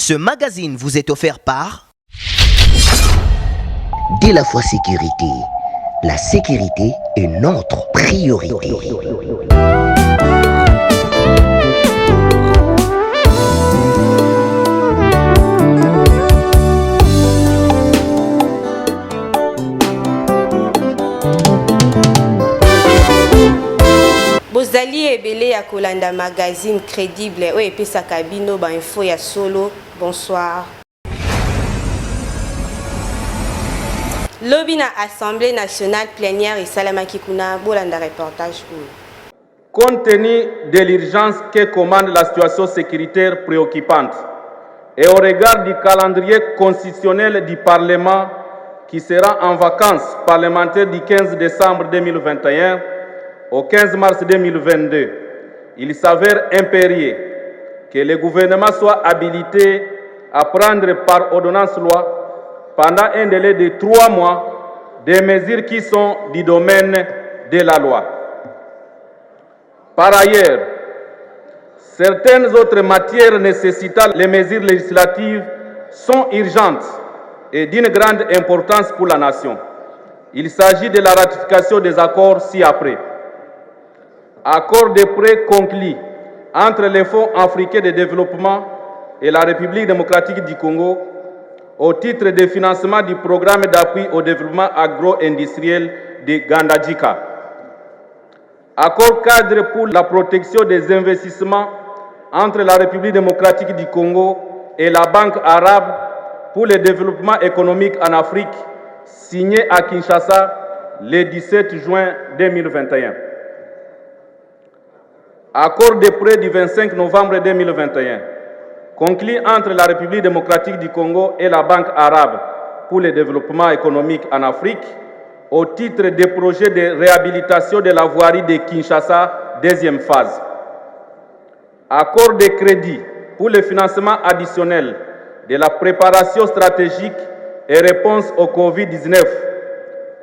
Ce magazine vous est offert par Dès la fois sécurité, la sécurité est notre priorité. Bozali ebele ya kolanda magazine crédible oyo epesaka bino ba info ya solo. Bonsoir. Lobi na Assemblée nationale plénière esalamaki kuna bolanda reportage oyo. Compte tenu de l'urgence que commande la situation sécuritaire préoccupante et au regard du calendrier constitutionnel du Parlement qui sera en vacances parlementaires du 15 décembre 2021 au 15 mars 2022, il s'avère impérieux que le gouvernement soit habilité à prendre par ordonnance-loi pendant un délai de 3 mois des mesures qui sont du domaine de la loi. Par ailleurs, certaines autres matières nécessitant les mesures législatives sont urgentes et d'une grande importance pour la nation. Il s'agit de la ratification des accords ci-après. Accord de prêt conclu entre les Fonds africains de développement et la République démocratique du Congo au titre de financement du programme d'appui au développement agro-industriel de Gandajika. Accord cadre pour la protection des investissements entre la République démocratique du Congo et la Banque arabe pour le développement économique en Afrique, signé à Kinshasa le 17 juin 2021. Accord de prêt du 25 novembre 2021, conclu entre la République démocratique du Congo et la Banque arabe pour le développement économique en Afrique, au titre des projets de réhabilitation de la voirie de Kinshasa, deuxième phase. Accord de crédit pour le financement additionnel de la préparation stratégique et réponse au Covid-19,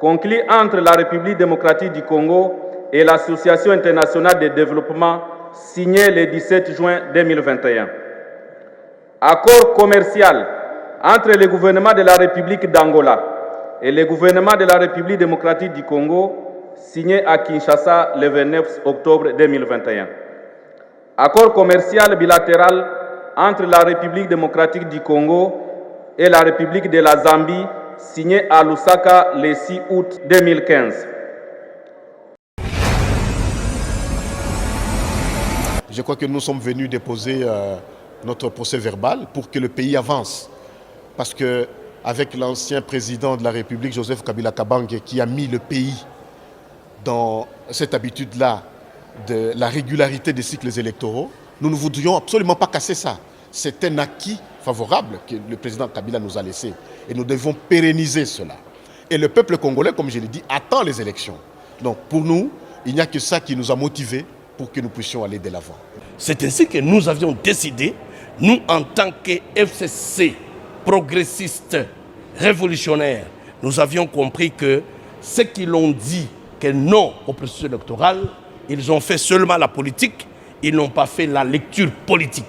conclu entre la République démocratique du Congo et l'Association internationale de développement, signé le 17 juin 2021. Accord commercial entre le gouvernement de la République d'Angola et le gouvernement de la République démocratique du Congo, signé à Kinshasa le 29 octobre 2021. Accord commercial bilatéral entre la République démocratique du Congo et la République de la Zambie, signé à Lusaka le 6 août 2015. Je crois que nous sommes venus déposer notre procès verbal pour que le pays avance. Parce qu'avec l'ancien président de la République, Joseph Kabila Kabange, qui a mis le pays dans cette habitude-là de la régularité des cycles électoraux, nous ne voudrions absolument pas casser ça. C'est un acquis favorable que le président Kabila nous a laissé. Et nous devons pérenniser cela. Et le peuple congolais, comme je l'ai dit, attend les élections. Donc pour nous, il n'y a que ça qui nous a motivés pour que nous puissions aller de l'avant. C'est ainsi que nous avions décidé, nous en tant que FCC, progressistes, révolutionnaires, nous avions compris que ceux qui l'ont dit que non au processus électoral, ils ont fait seulement la politique, ils n'ont pas fait la lecture politique.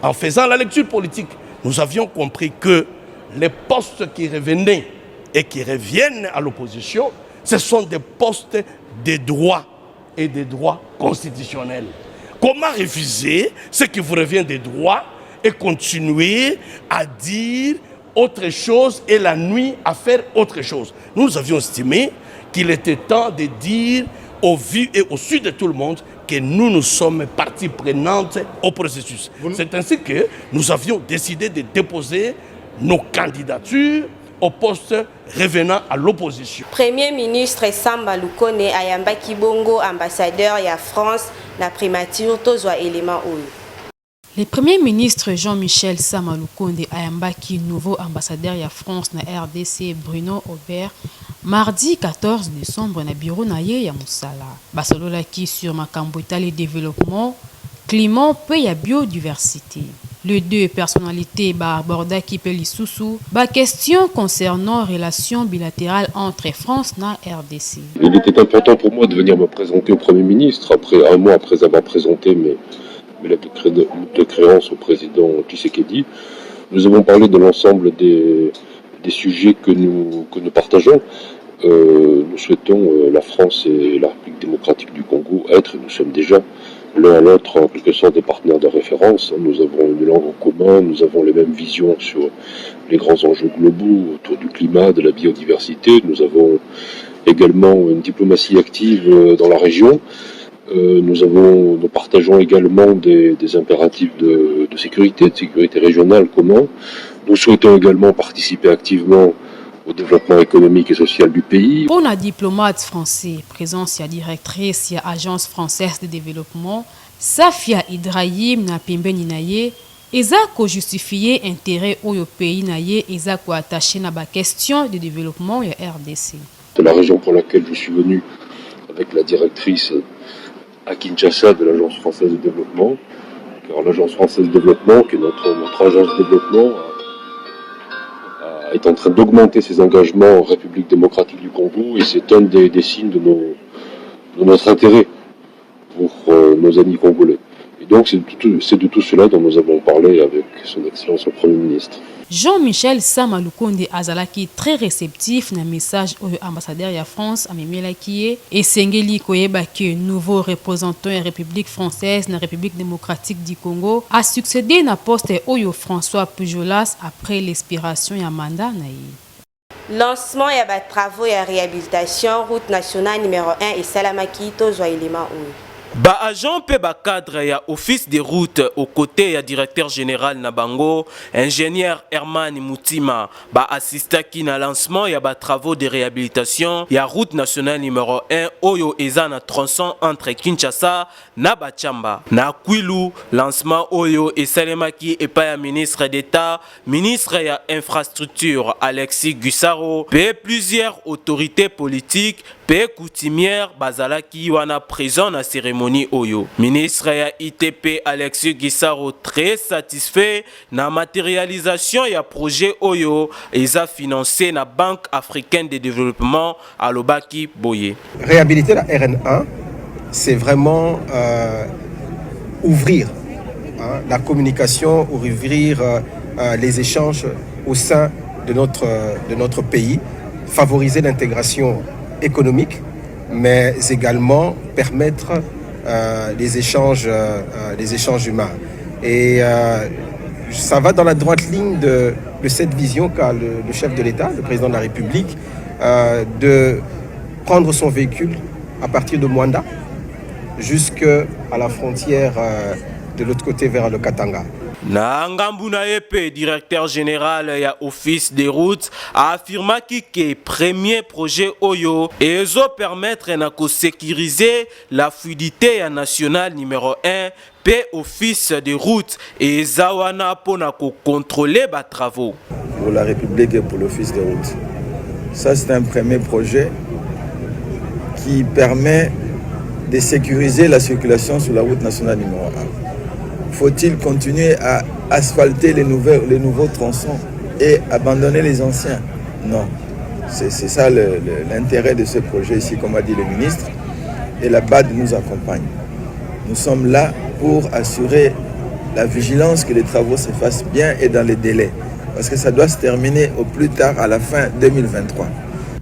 En faisant la lecture politique, nous avions compris que les postes qui revenaient et qui reviennent à l'opposition, ce sont des postes de droit et des droits constitutionnels. Comment refuser ce qui vous revient des droits et continuer à dire autre chose et la nuit à faire autre chose? Nous avions estimé qu'il était temps de dire au vu et au su de tout le monde que nous sommes partie prenante au processus. C'est ainsi que nous avions décidé de déposer nos candidatures au poste revenant à l'opposition. Premier ministre Samba Lukonde ayambaki bongo ambassadeur ya France na primature tozwa élément oyo. Le Premier ministre Jean-Michel Sama Lukonde ayambaki nouveau ambassadeur ya France na RDC Bruno Aubert mardi 14 décembre na bureau na ye ya Moussala. Basololaki sur makambo etali développement, climat pe ya biodiversité. Les deux personnalités abordaki pe lisusu ba question concernant relations bilatérales entre France et RDC. Il était important pour moi de venir me présenter au Premier ministre après un mois après avoir présenté mes lettres de créance au président Tshisekedi Nous avons parlé de l'ensemble des sujets que nous partageons. Nous souhaitons, la France et la République démocratique du Congo, être, nous sommes déjà l'un à l'autre en quelque sorte des partenaires de référence. Nous avons une langue en commun, nous avons les mêmes visions sur les grands enjeux globaux autour du climat, de la biodiversité. Nous avons également une diplomatie active dans la région. Nous partageons également des impératifs de sécurité régionale commun. Nous souhaitons également participer activement au développement économique et social du pays. Pour un diplomate français, présence la directrice de l'Agence française de développement, Safia Ibrahim na pembeni na ye, eza ko justifier intérêt au pays na ye, eza ko attaché na ba question de développement ya RDC. C'est la raison pour laquelle je suis venu avec la directrice à Kinshasa de l'Agence française de développement. Car l'Agence française de développement, qui est notre agence de développement, est en train d'augmenter ses engagements en République démocratique du Congo, et c'est un des signes de notre intérêt pour nos amis congolais. Et donc c'est de tout cela dont nous avons parlé avec son Excellence le Premier ministre. Jean-Michel Sama Lukonde azalaki très réceptif na message au ambassadeur ya France amemelaki et sengeli koyeba que nouveau représentant de la République française na République démocratique du Congo a succédé na poste oyo François Pujolas après l'expiration ya mandat na ye. Lancement et travaux et réhabilitation route nationale numéro 1 et Salamaki tozwa élément ou. Ba agent pe ba cadre ya office des routes aux côtés ya directeur général Nabango, ingénieur Herman Moutima, ba assistaki na lancement ya ba travaux de réhabilitation ya route nationale numéro 1 oyo eza na tronçon entre Kinshasa na Bachamba. Na Kwilu, lancement oyo esalemaki epa ya ministre d'État, ministre ya infrastructure Alexis Gussaro, pe plusieurs autorités politiques, pe coutumières bazalaki wana présent na cérémonie oyo. Ministre ya ITP Alexis Guissaro très satisfait na matérialisation ya projet oyo eza financé na Banque africaine de développement à Lobaki Boye. Réhabiliter la RN1, c'est vraiment ouvrir la communication, ouvrir les échanges au sein de notre pays, favoriser l'intégration économique, mais également permettre les échanges humains. Et ça va dans la droite ligne de cette vision qu'a le chef de l'État, le président de la République, de prendre son véhicule à partir de Mwanda jusqu'à la frontière de l'autre côté vers le Katanga. Na ngambu na yepe directeur général ya office des routes a affirmé que premier projet oyo ezo permettre na ko sécuriser la fluidité ya nationale numéro 1 pe office des routes et zawana pona ko contrôler ba travaux pour la République et pour l'office des routes. Ça c'est un premier projet qui permet de sécuriser la circulation sur la route nationale numéro 1. Faut-il continuer à asphalter les nouveaux tronçons et abandonner les anciens? Non. C'est ça l'intérêt de ce projet ici, comme a dit le ministre. Et la BAD nous accompagne. Nous sommes là pour assurer la vigilance que les travaux se fassent bien et dans les délais. Parce que ça doit se terminer au plus tard à la fin 2023.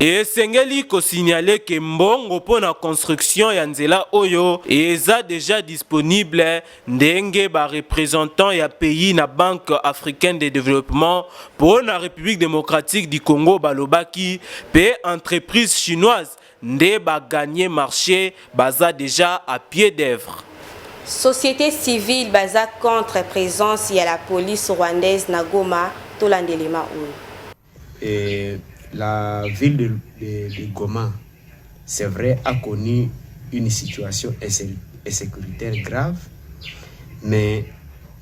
Et Sengeli ko signaler que mbongo pour la construction ya nzela oyo eza déjà disponible ndenge ba représentant ya pays na Banque africaine de développement pour la République démocratique du Congo balobaki pe entreprise chinoise nde ba gagner marché baza déjà à pied d'œuvre. Société civile baza contre présence y a la police rwandaise na Goma tolandelema ou. Et la ville de Goma, c'est vrai, a connu une situation sécuritaire grave, mais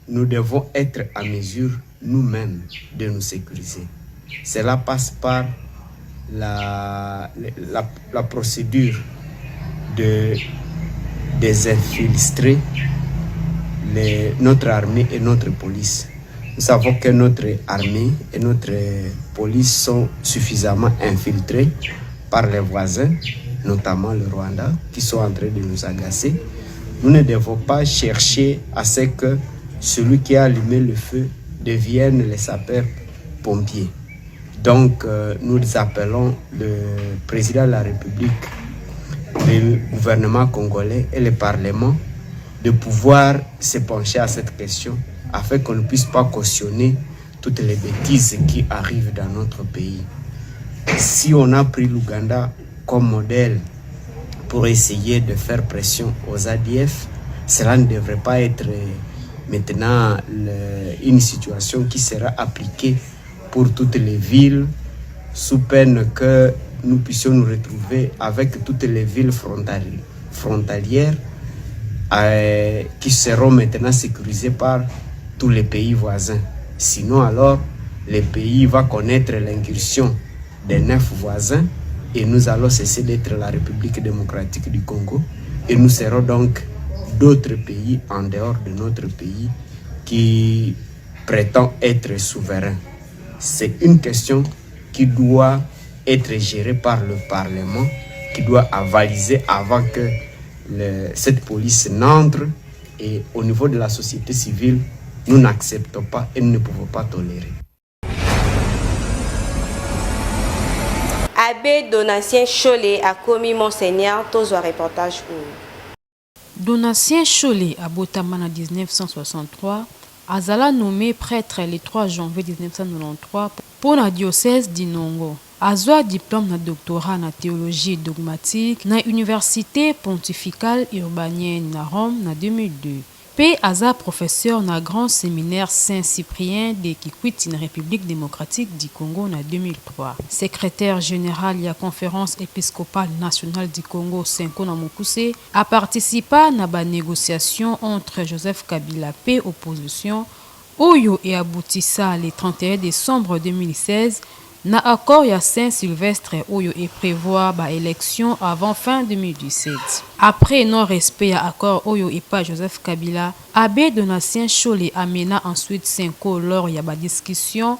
nous devons être à mesure nous-mêmes de nous sécuriser. Cela passe par la procédure de désinfiltrer notre armée et notre police. Nous savons que notre armée et notre police sont suffisamment infiltrés par les voisins, notamment le Rwanda, qui sont en train de nous agacer. Nous ne devons pas chercher à ce que celui qui a allumé le feu deviennent les sapeurs-pompiers. Donc, nous appelons le président de la République, le gouvernement congolais et le Parlement de pouvoir se pencher à cette question afin qu'on ne puisse pas cautionner toutes les bêtises qui arrivent dans notre pays. Si on a pris l'Ouganda comme modèle pour essayer de faire pression aux ADF, cela ne devrait pas être maintenant une situation qui sera appliquée pour toutes les villes, sous peine que nous puissions nous retrouver avec toutes les villes frontalières qui seront maintenant sécurisées par tous les pays voisins. Sinon alors, le pays va connaître l'incursion des 9 voisins et nous allons cesser d'être la République démocratique du Congo et nous serons donc d'autres pays en dehors de notre pays qui prétend être souverain. C'est une question qui doit être gérée par le Parlement, qui doit avaliser avant que cette police n'entre. Et au niveau de la société civile, nous n'acceptons pas et nous ne pouvons pas tolérer. Abbé Donatien Cholé a commis Monseigneur Tozo reportage. Donatien Cholé à Botamana 1963, Azala nommé prêtre le 3 janvier 1993 pour la diocèse d'Inongo. Azwa diplôme na doctorat na théologie dogmatique na Université pontificale urbanienne na Rome na 2002. P. Aza professeur na grand séminaire Saint-Cyprien de Kikwit na République démocratique du Congo na 2003. Secrétaire général de la conférence épiscopale nationale du Congo Senko na Mukuse a participé na ba négociation entre Joseph Kabila P. opposition Oyo et aboutissa le 31 décembre 2016 na accord ya Saint-Sylvestre Oyo et prévoit ba élection avant fin 2017. Après non-respect ya accord Oyo et pas Joseph Kabila, Abbé Donatien Cholé amena ensuite Senko lors ya ba discussion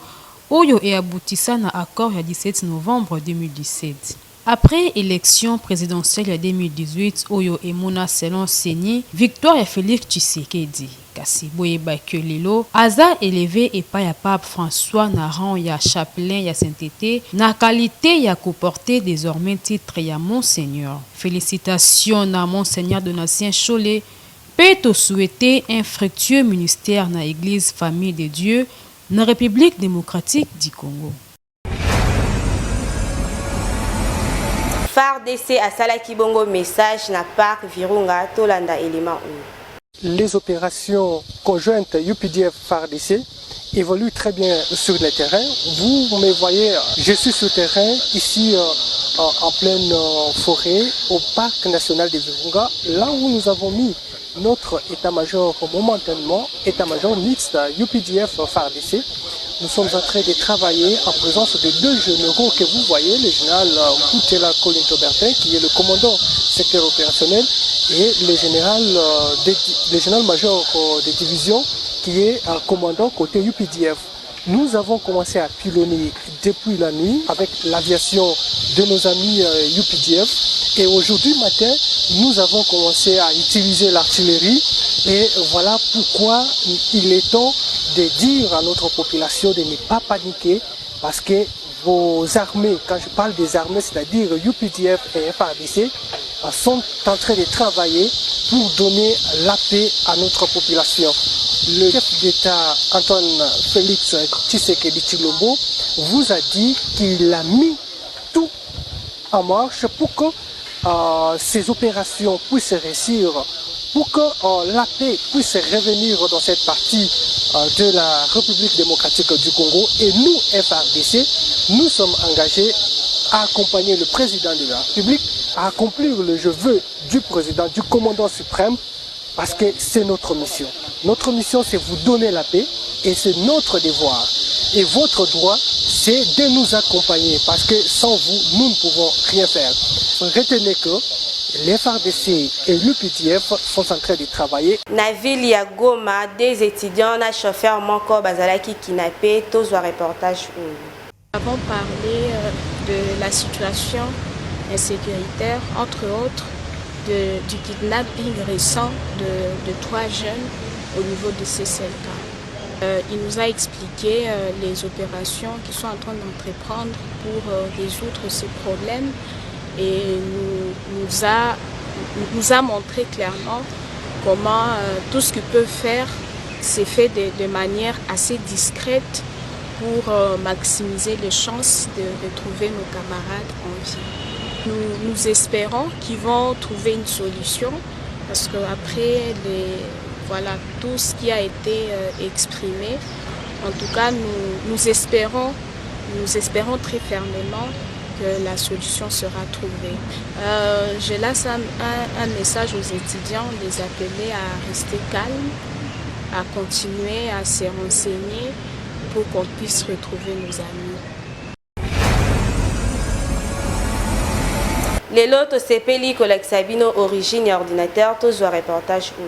Oyo et aboutissa na accord ya 17 novembre 2017. Après élection présidentielle ya 2018, Oyo et Mona selon Seni, victoire ya Félix Tshisekedi. Kasi boyeba que lelo Aza élevé et pas ya pape François na rang ya chapelain ya sainteté na qualité ya comporter désormais titre ya Monseigneur. Félicitations na Monseigneur Donatien Cholé. Peut souhaiter un fructueux ministère na Église Famille de Dieu na République démocratique du Congo. FARDC à Salaki Bongo message na parc Virunga Tolanda élément Les opérations conjointes UPDF-FARDC évoluent très bien sur le terrain. Vous me voyez, je suis sur le terrain, ici en pleine forêt, au parc national de Virunga, là où nous avons mis notre état-major momentanément, état-major mixte UPDF-FARDC. Nous sommes en train de travailler en présence de 2 généraux que vous voyez, le général Koutela Colinto-Bertin, qui est le commandant secteur opérationnel, et le général-major de division, qui est un commandant côté UPDF. Nous avons commencé à pilonner depuis la nuit avec l'aviation de nos amis UPDF. Et aujourd'hui matin, nous avons commencé à utiliser l'artillerie. Et voilà pourquoi il est temps de dire à notre population de ne pas paniquer. Parce que vos armées, quand je parle des armées, c'est-à-dire UPDF et FARDC, sont en train de travailler pour donner la paix à notre population. Le chef d'État Antoine Félix Tshisekedi Tshilombo vous a dit qu'il a mis tout en marche pour que ces opérations puissent réussir, pour que la paix puisse revenir dans cette partie de la République démocratique du Congo. Et nous, FARDC, nous sommes engagés à accompagner le président de la République, à accomplir le vœu du président, du commandant suprême, parce que c'est notre mission. Notre mission, c'est vous donner la paix et c'est notre devoir. Et votre droit, c'est de nous accompagner, parce que sans vous, nous ne pouvons rien faire. Retenez que les FARDC et l'UPDF sont en train de travailler. Na ville ya Goma, des étudiants, na chauffeur Moko Bazalaki kidnappé, tous un reportage. Nous avons parlé de la situation insécuritaire, entre autres du kidnapping récent de 3 jeunes au niveau de CCLK. Il nous a expliqué les opérations qu'ils sont en train d'entreprendre pour résoudre ces problèmes et nous a montré clairement comment tout ce qu'ils peuvent faire, c'est fait de manière assez discrète pour maximiser les chances de retrouver nos camarades en vie. Nous espérons qu'ils vont trouver une solution parce qu'après tout ce qui a été exprimé, en tout cas nous espérons très fermement que la solution sera trouvée. Je laisse un message aux étudiants, les appeler à rester calmes, à continuer à se renseigner pour qu'on puisse retrouver nos amis. Les lots sepeli collègue Sabino origine et ordinateur, tous un reportage où.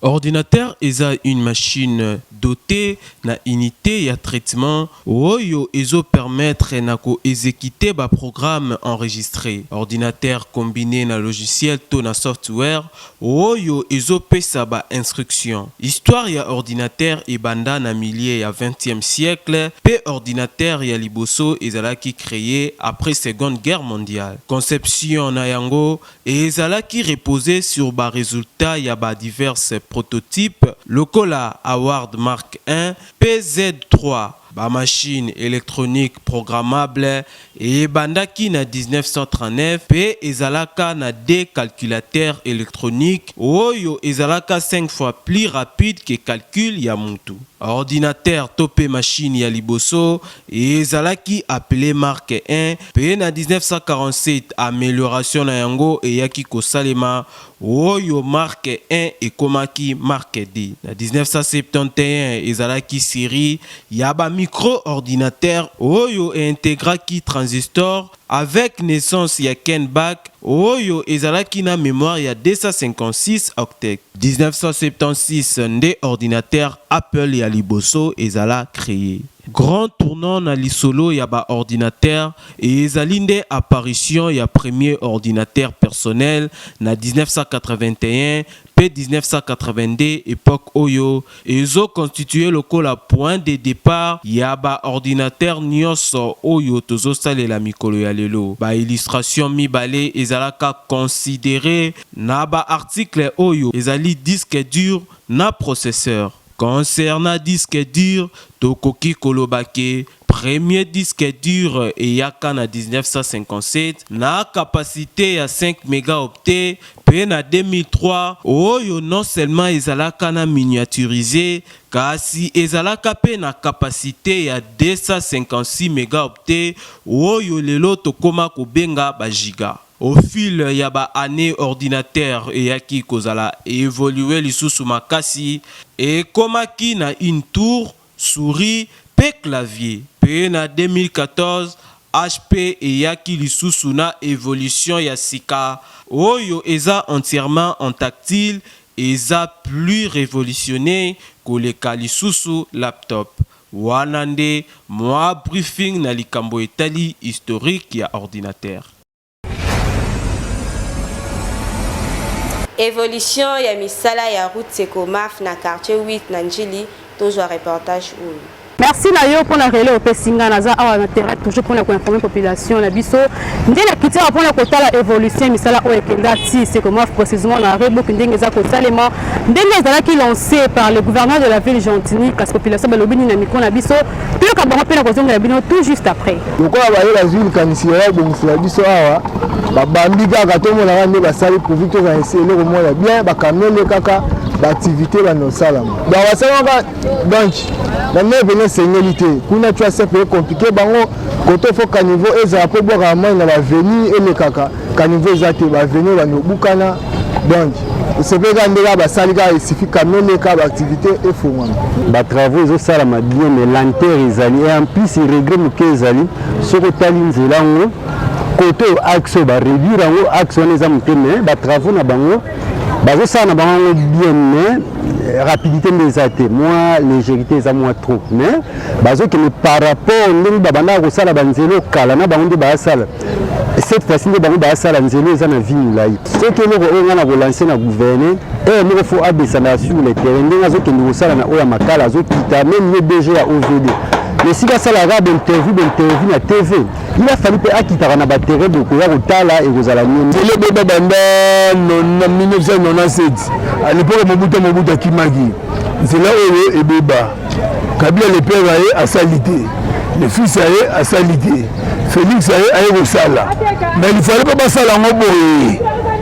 Ordinateur eza une machine dotée na unité ya traitement oyo ezo permettre na ko exécuter ba programme enregistré. Ordinateur combiné na logiciel to na software oyo ezo pesa ba instruction. Histoire ya ordinateur ebanda na milieu ya 20e siècle pe ordinateur ya liboso ezalaki créé après Seconde Guerre mondiale. Conception na yango ezalaki reposé sur ba résultats ya ba diverses prototype lokola Award Mark 1 PZ3 ba machine électronique programmable et bandaki na 1939 pe ezalaka na des calculateurs électroniques oyo ezalaka 5 fois plus rapide que calcul ya mutu. Ordinateur topé machine ya liboso ezalaki appelé Mark 1 pe na 1947 amélioration na yango eyaki kosalema oyo Mark 1 ekomaki Mark 2. Na 1971 ezalaki série ya ba micro-ordinateur oyo intégraki transistor avec naissance ya Ken Bach oyo ezalaki na mémoire ya 256 octets. 1976 nde ordinateur Apple ya liboso ezala créé. Grand tournant na lisolo ya ba ordinateur et ezali nde apparition ya premier ordinateur personnel na 1981 p 1982 époque oyo ezo constitué lokola point de départ ya ba ordinateur nyonso oyo tozo salela mikolo ya lelo. Ba illustration mibale ezalaka considéré na ba article oyo ezali disque dur na processeur. Concernant disque dur, tokoki kolobake premier disque dur eyaka na 1957 na capacité ya 5 mégaoctets pe na 2003 oyo non seulement ezalaka na miniaturisé kasi ezalaka pe na capacité ya 256 mégaoctets oyo lelo tokoma kobenga ba giga. Au fil ya ba année ordinateur eyaki kozala évoluer lisusu makasi et komaki na une tour, souris pe clavier. Pe na 2014 HP eyaki lisusu na évolution ya sika oyo eza entièrement en tactile eza plus révolutionné koleka lisusu laptop. Wanande moi briefing na likambo etali historique ya ordinateur. Évolution ya misala ya route Sekomaf na quartier 8 na Njili, toujours reportage où. Merci Nayo pour la relais au Pessinga Naza à l'intérêt toujours pour la informer population la biso. Ndela kitira pour la kota la évolution misala o ekenda ti Sekomaf précisément na rebo kindenge za ko salema ndenge ezala ki lancé par le gouverneur de la ville Gentilly parce que population balobini na mikona biso puis le kabanga pe na kozonga la bino tout juste après. Lokola ba la ville kanisira bongo la biso awa ba bambi kaka to mona ngande ba sali pour vite za essayer le mona bien ba kamele kaka l'activité va nous salama. Ba wasanga donc la neve sénilité kuna tu as c'est peu compliqué bango côté faut caniveau et ça peut boire à main dans la venue et le caca caniveau zate va venir va nous bukana donc c'est pas gandela ba salika il suffit kamele ka activité et faut moi ba travaux zo sala ma bien mais l'anter ezali et en plus il regrette que ezali soko tali nzela ngo côté axe ba réduire ngo axe on les a mais ba travaux na bango bazo sala na bango bien mais rapidité des athées moi légèreté ça moi trop mais bazo que par rapport ndenge babanda ko sala banzelo kala na bango ba sala cette fois-ci nde bango basala nzela eza na vie molai soki eloko oyo nga na kolanse na gouverne moko fo abesana sur le terrain ndenge azokende kosala na oyo ya makala azokita meme ye DG ya OVD mais si basalaka d'interview na TV il a fallu mpe akitaka na baterrain bokoya kotala ekozala nini nzela ebeba banda na 1997 à l'époque Mobutu akimaki nzela oyo ebeba Kabila le père aye asali te le fils aye asali te Félix aye kosala mais il fallait pas basala ngo boye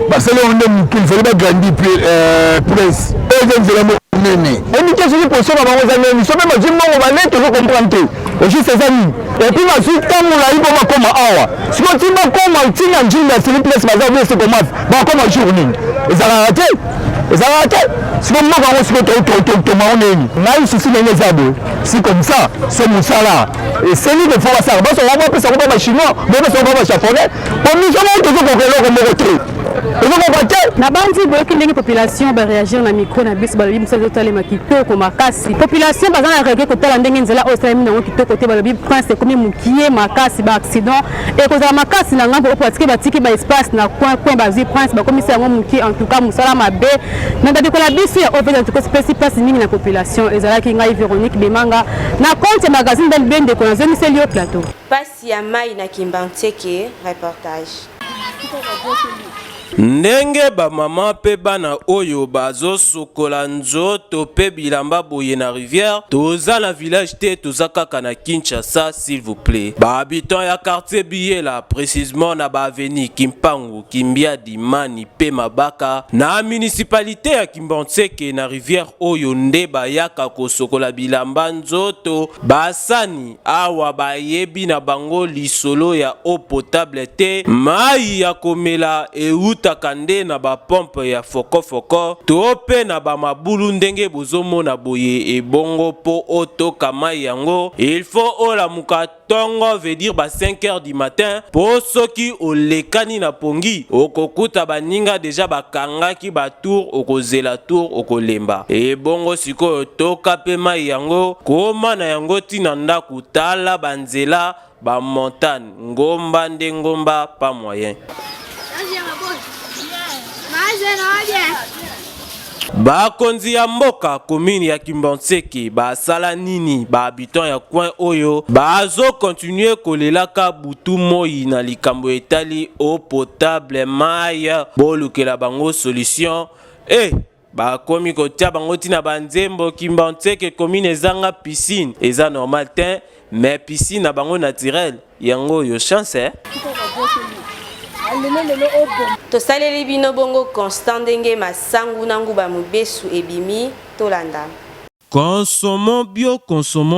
basala ngo nde moke il fallait bagrandir presse eza nzela monene emike soki position na bango eza nini so mpe bazwi mbongo bane tozo comprendre te ojuste eza nini epuis bazwi ntamolai mpo bakoma awa siko ti bakoma ntina njinga sili place baza bese komafi bakoma jour nini ezalaka te siko mboka yango siko tomango nini ngai susi ndenge eza boye si comme ça so mosala eseli kofo basala basonga bapesa kopa bachinois bopesa kopa bajaponais pomission moko tozokoko eloko moko te tozokoko te na bandi boyoki ndenge population baréagir na micro na biso balobi mosala ezotalema kitoko makasi population baza na rege kotala ndenge nzela oyo esalemi nango kitoko te balobi prince ekomi mokie makasi baaccident ekozala makasi na ngambo opo batiki baespace na coin bazwi prince bakomisa yango mokie en tout cas mosala mabe na ndabiko na biso ya ovd en tout cas spesi place mingi na population ezalaki ngai Véronique Bemanga na compte ya magazine bendeko na zomiseli yo plateau pasi ya mai na Kimbanteke reportage. Ndenge ba mama pe bana oyo bazo sokola nzoto pe bilamba boye na rivière toza na village te toza kaka na Kinshasa s'il vous plaît. Ba habitants ya quartier Biela précisément na ba avenue Kimpangu, Kimbia Dimani pe Mabaka na municipalité ya Kimbanteke na rivière oyo nde bayaka ko sokola bilamba nzoto basani awa bayebi na bango lisolo ya eau potable te mai ya komela takande na ba pompe ya foko to pe na ba mabulu ndenge bozomo na boye ebongo po otoka mai yango il faut ola mukatongo veut dire ba 5h du matin po soki olekani na pongi okokuta baninga deja bakangaki ba tour okozela tour okolemba ebongo siko toka pe mai yango koma na yango tina ndaku tala banzela ba montagne ngomba ndengomba pas moyen. Bakonzi ya mboka commune ya Kimbanteke basala nini ba habitants ya coin oyo bazo continuer kolelaka butu moi na likambo etali eau potable mai bolukela bango solution bakomi kotia bango tina banzembo Kimbanteke commune ezanga piscine eza normal te mais piscine na bango naturel yango yo chance tosaleli bino bongo Constant ndenge masangu nangu ba mubesu ebimi tolanda. Consommons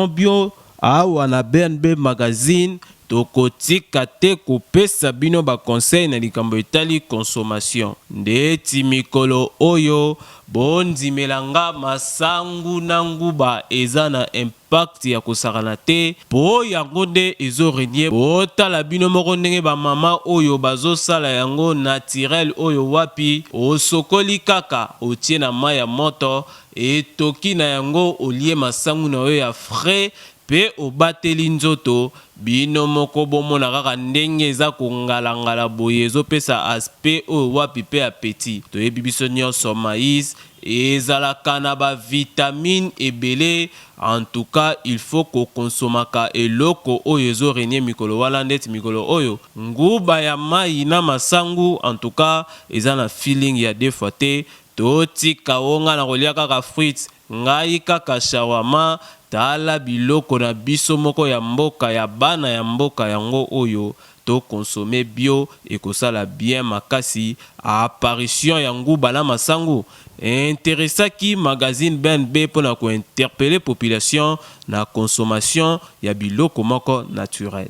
bio awa na BNB magazine tokotika te kopesa bino ba conseil na likambo etali consommation ndeti mikolo oyo bondimelanga masangu nanguba eza na impact ya kosakana te po yango nde ezorenie botala bino moko ndenge bamama oyo bazosala yango naturel oyo wapi osokoli kaka otie na mai ya moto etoki na yango olie masangu na oyo ya frais pe obateli nzoto bino moko bomona kaka ndenge eza kongalangala boye ezopesa aspect oyo wapi pe appétit toyebi biso nyonso maïs ezalaka na ba vitamine ebele en tout cas il faut ko konsomaka eloko oyo ezorenie mikolo wala ndeti mikolo oyo nguba ya mai na masangu en tout cas eza na feeling ya defwa te totika onga na kolia kaka fruits ngai kaka shawama tala biloko na biso moko ya mboka ya bana ya mboka yango oyo to consommer bio ekosala bien makasi apparition ya nguba na masangu intéressaki magazine BNB pona ko interpeller population na consommation ya biloko moko naturel.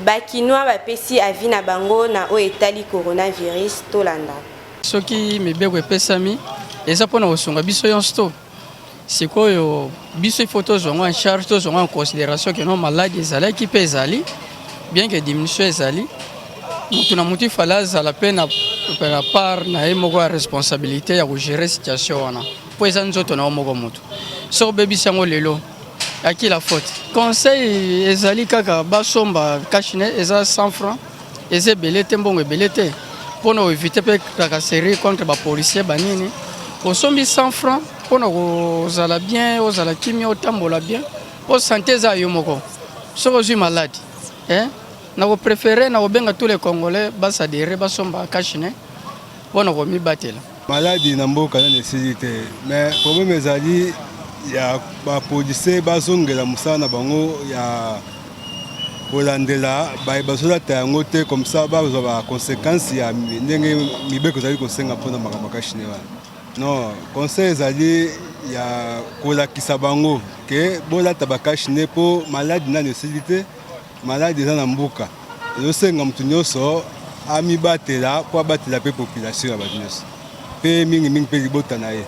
Bakinois bapesi avi na bango na o etali coronavirus tolanda. Soki mibeko epesami eza pona kosunga biso yonso sikoyo biso ifo tozonga en charge tozonga en considération que non malade ezalaki mpe ezali bien que diminution ezali mutu na mutu ifala azala mpe na part na ye moko ya responsabilité ya kogere situation wana mpo eza nzoto na yo moko mutu soki obebisi yango lelo à qui la faute. Conseil ezali kaka basomba kashine eza 100 francs eza belete mbongo belete pour nous éviter la série contre les policiers banini. Au sombi 100 francs pour nous zala bien, aux ala kimi au tambola bien, pour santé za yomoko. Si vous êtes malade, nous préférons nous benga tous les Congolais bas adhérer basomba kashine pour nous mi batela. Maladie n'amboka na nécessité, mais problème ezali ya ba policiers bazongela musana bango ya kolandela bazola tango te comme ça bazwa conséquences ya ndenge mibeko zali kosenga mpona makambo kashine wana. Non, conseil ezali ya kolakisa bango ke bolata bakashine po maladi na nécessité maladi eza na mboka ezosenga mutu nyonso amibatela po abatela mpe population ya bato nyonso mpe mingimingi mpe libota na ye.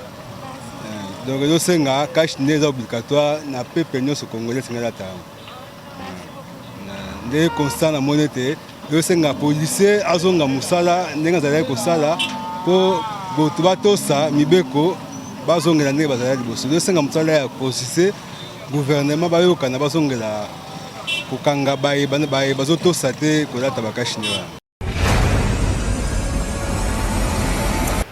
Donc ezosenga kashine eza obligatoire na pepe nyonso congolais esenga ata yango nde constat na moni ete ezosenga policier azonga mosala ndenge azalaki kosala mpo boto batosa mibeko bazongela ndenge bazala liboso ezosenga mosala ya policier gouvernement bayokana bazongela kokanga bayeba bazotosa te kolata bakashine wana.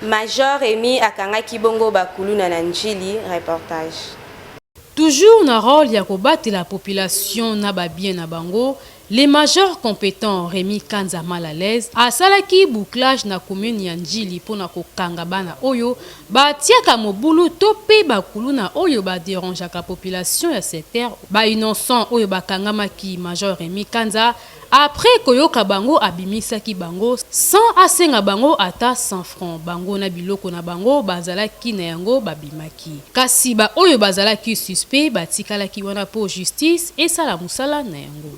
Major Rémi akangaki bongo bakuluna na njili reportage. Toujours na rôle ya kobattre la population na ba bien na bango, les majors compétents Rémi Kanza Malalaise a salaki bouclage na commune ya Njili pona kokanga bana oyo ba tiaka mobulu to pe bakuluna oyo ba dérange la population ya secteur ba innocent oyo bakangamaki major Rémi Kanza après koyoka bango abimisaki bango sans asenga bango ata 100 francs bango na biloko na bango bazalaki na yango babimaki kasi ba oyo bazalaki suspect batikalaki wana po justice esala musala na yango.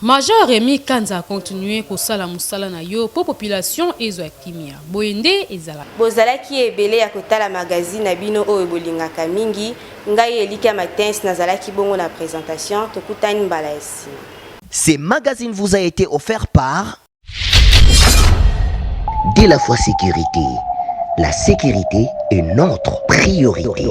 Major Rémi Kanza a continué kosala musala na yo po population ezo kimia boyende ezala bozalaki ebele ya kotala magazine na bino oyo bolingaka mingi ngai elika matins nazalaki bongo na présentation tokutani mbala esi. Ce magazine vous a été offert par Dès la fois sécurité, la sécurité est notre priorité.